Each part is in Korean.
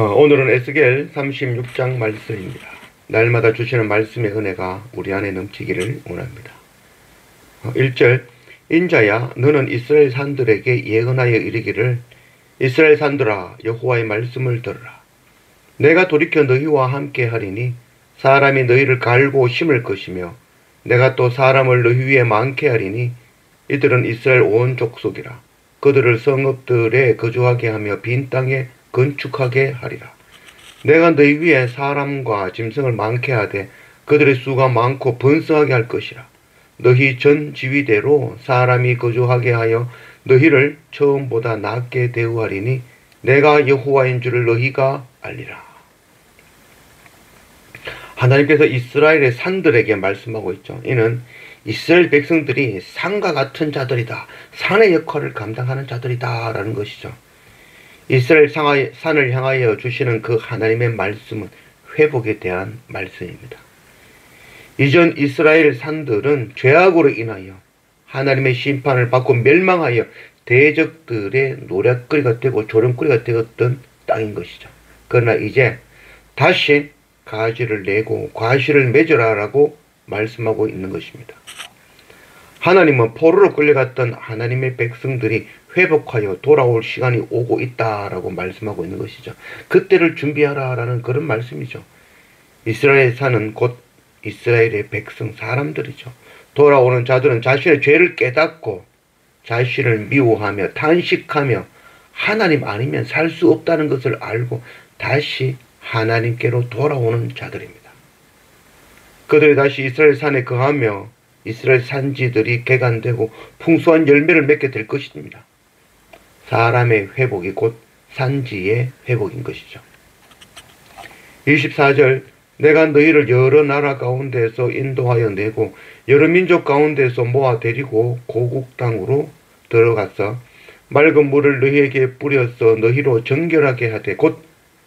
오늘은 에스겔 36장 말씀입니다. 날마다 주시는 말씀의 은혜가 우리 안에 넘치기를 원합니다. 1절 인자야 너는 이스라엘 산들에게 예언하여 이르기를 이스라엘 산들아 여호와의 말씀을 들으라. 내가 돌이켜 너희와 함께 하리니 사람이 너희를 갈고 심을 것이며 내가 또 사람을 너희 위에 많게 하리니 이들은 이스라엘 온 족속이라. 그들을 성읍들에 거주하게 하며 빈 땅에 건축하게 하리라. 내가 너희 위에 사람과 짐승을 많게 하되 그들의 수가 많고 번성하게 할 것이라. 너희 전 지위대로 사람이 거주하게 하여 너희를 처음보다 낮게 대우하리니 내가 여호와인 줄을 너희가 알리라. 하나님께서 이스라엘의 산들에게 말씀하고 있죠. 이는 이스라엘 백성들이 산과 같은 자들이다. 산의 역할을 감당하는 자들이다 라는 것이죠. 이스라엘 산을 향하여 주시는 그 하나님의 말씀은 회복에 대한 말씀입니다. 이전 이스라엘 산들은 죄악으로 인하여 하나님의 심판을 받고 멸망하여 대적들의 노략거리가 되고 조롱거리가 되었던 땅인 것이죠. 그러나 이제 다시 가지를 내고 과실을 맺으라라고 말씀하고 있는 것입니다. 하나님은 포로로 끌려갔던 하나님의 백성들이 회복하여 돌아올 시간이 오고 있다라고 말씀하고 있는 것이죠. 그때를 준비하라라는 그런 말씀이죠. 이스라엘 산은 곧 이스라엘의 백성 사람들이죠. 돌아오는 자들은 자신의 죄를 깨닫고 자신을 미워하며 탄식하며 하나님 아니면 살 수 없다는 것을 알고 다시 하나님께로 돌아오는 자들입니다. 그들이 다시 이스라엘 산에 거하며 이스라엘 산지들이 개간되고 풍성한 열매를 맺게 될 것입니다. 사람의 회복이 곧 산지의 회복인 것이죠. 24절 내가 너희를 여러 나라 가운데서 인도하여 내고 여러 민족 가운데서 모아 데리고 고국 땅으로 들어가서 맑은 물을 너희에게 뿌려서 너희로 정결하게 하되 곧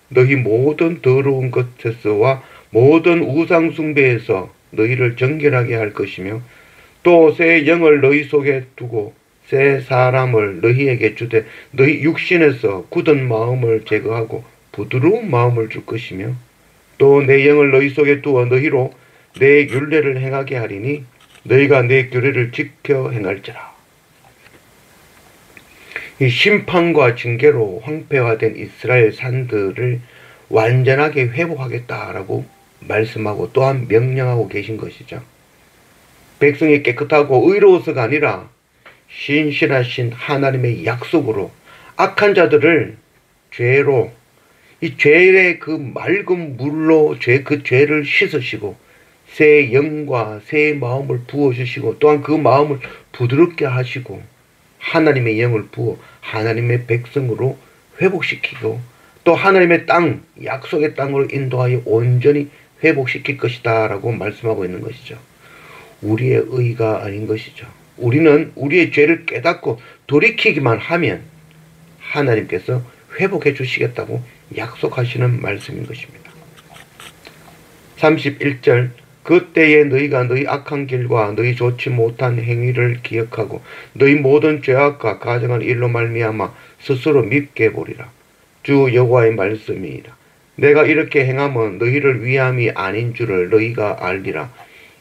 너희 모든 더러운 것에서와 모든 우상 숭배에서 너희를 정결하게 할 것이며 또 새 영을 너희 속에 두고 새 사람을 너희에게 주되 너희 육신에서 굳은 마음을 제거하고 부드러운 마음을 줄 것이며 또 내 영을 너희 속에 두어 너희로 내 율례를 행하게 하리니 너희가 내 규례를 지켜 행할지라. 이 심판과 징계로 황폐화된 이스라엘 산들을 완전하게 회복하겠다라고 말씀하고 또한 명령하고 계신 것이죠. 백성이 깨끗하고 의로워서가 아니라 신실하신 하나님의 약속으로 악한 자들을 죄로 이 죄의 그 맑은 물로 그 죄를 씻으시고 새 영과 새 마음을 부어주시고 또한 그 마음을 부드럽게 하시고 하나님의 영을 부어 하나님의 백성으로 회복시키고 또 하나님의 땅 약속의 땅으로 인도하여 온전히 회복시킬 것이다 라고 말씀하고 있는 것이죠. 우리의 의가 아닌 것이죠. 우리는 우리의 죄를 깨닫고 돌이키기만 하면 하나님께서 회복해 주시겠다고 약속하시는 말씀인 것입니다. 31절 그때에 너희가 너희 악한 길과 너희 좋지 못한 행위를 기억하고 너희 모든 죄악과 가증한 일로 말미암아 스스로 밉게 보리라. 주 여호와의 말씀이니라. 내가 이렇게 행하면 너희를 위함이 아닌 줄을 너희가 알리라.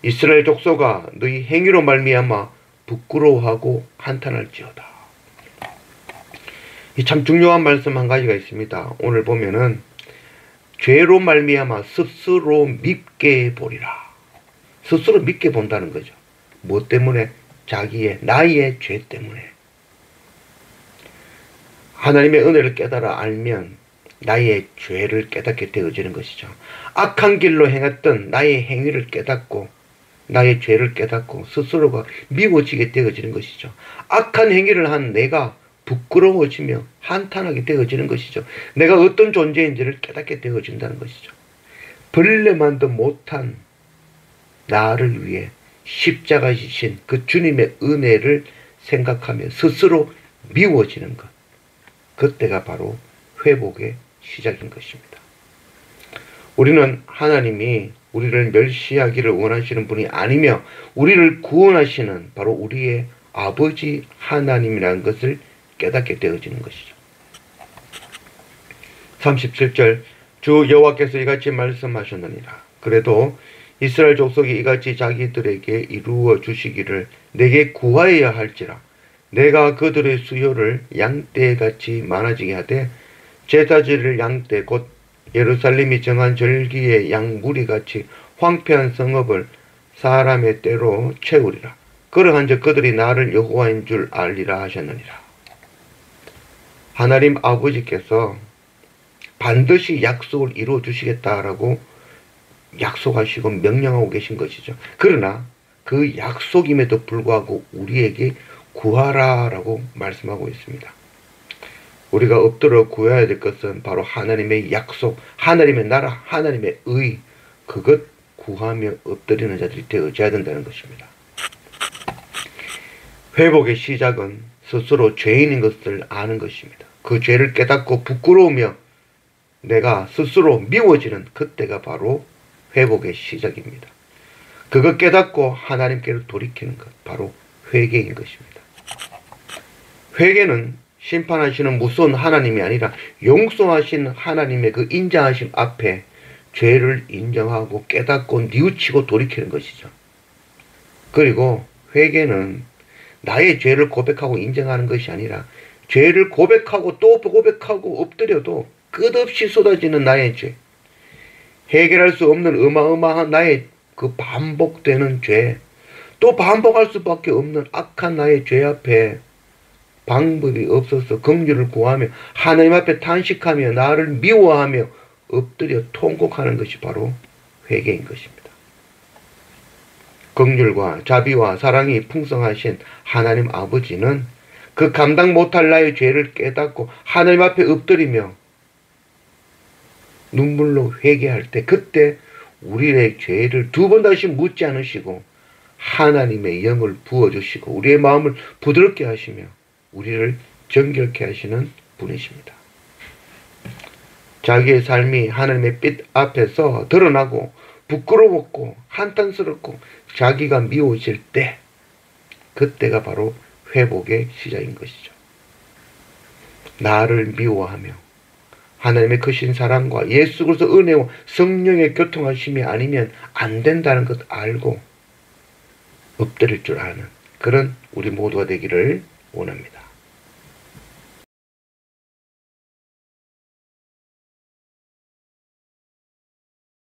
이스라엘 족속아 너희 행위로 말미암아 부끄러워하고 한탄할지어다. 이 참 중요한 말씀 한 가지가 있습니다. 오늘 보면은 죄로 말미암아 스스로 밉게 보리라. 스스로 밉게 본다는 거죠. 뭐 때문에? 나의 죄 때문에. 하나님의 은혜를 깨달아 알면 나의 죄를 깨닫게 되어지는 것이죠. 악한 길로 행했던 나의 행위를 깨닫고 나의 죄를 깨닫고 스스로가 미워지게 되어지는 것이죠. 악한 행위를 한 내가 부끄러워지며 한탄하게 되어지는 것이죠. 내가 어떤 존재인지를 깨닫게 되어진다는 것이죠. 벌레만도 못한 나를 위해 십자가 지신 그 주님의 은혜를 생각하며 스스로 미워지는 것. 그때가 바로 회복의 시작인 것입니다. 우리는 하나님이 우리를 멸시하기를 원하시는 분이 아니며 우리를 구원하시는 바로 우리의 아버지 하나님이라는 것을 깨닫게 되어지는 것이죠. 37절 주 여호와께서 이같이 말씀하셨느니라. 그래도 이스라엘 족속이 이같이 자기들에게 이루어 주시기를 내게 구하여야 할지라. 내가 그들의 수요를 양떼같이 많아지게 하되 제사지를 양떼 곧 예루살렘이 정한 절기의 양무리같이 황폐한 성읍을 사람의 때로 채우리라. 그러한즉 그들이 나를 여호와인 줄 알리라 하셨느니라. 하나님 아버지께서 반드시 약속을 이루어 주시겠다라고 약속하시고 명령하고 계신 것이죠. 그러나 그 약속임에도 불구하고 우리에게 구하라라고 말씀하고 있습니다. 우리가 엎드려 구해야 될 것은 바로 하나님의 약속, 하나님의 나라, 하나님의 의, 그것 구하며 엎드리는 자들이 되어져야 된다는 것입니다. 회복의 시작은 스스로 죄인인 것을 아는 것입니다. 그 죄를 깨닫고 부끄러우며 내가 스스로 미워지는 그때가 바로 회복의 시작입니다. 그것 깨닫고 하나님께로 돌이키는 것, 바로 회개인 것입니다. 회개는 심판하시는 무서운 하나님이 아니라 용서하신 하나님의 그 인자하심 앞에 죄를 인정하고 깨닫고 뉘우치고 돌이키는 것이죠. 그리고 회개는 나의 죄를 고백하고 인정하는 것이 아니라 죄를 고백하고 또 고백하고 엎드려도 끝없이 쏟아지는 나의 죄, 해결할 수 없는 어마어마한 나의 그 반복되는 죄, 또 반복할 수밖에 없는 악한 나의 죄 앞에 방법이 없어서 긍휼을 구하며 하나님 앞에 탄식하며 나를 미워하며 엎드려 통곡하는 것이 바로 회개인 것입니다. 긍휼과 자비와 사랑이 풍성하신 하나님 아버지는 그 감당 못할 나의 죄를 깨닫고 하나님 앞에 엎드리며 눈물로 회개할 때 그때 우리의 죄를 두 번 다시 묻지 않으시고 하나님의 영을 부어주시고 우리의 마음을 부드럽게 하시며 우리를 정결케 하시는 분이십니다. 자기의 삶이 하나님의 빛 앞에서 드러나고 부끄러웠고 한탄스럽고 자기가 미워질 때 그때가 바로 회복의 시작인 것이죠. 나를 미워하며 하나님의 크신 사랑과 예수 그리스도 은혜와 성령의 교통하심이 아니면 안 된다는 것 알고 엎드릴 줄 아는 그런 우리 모두가 되기를 원합니다.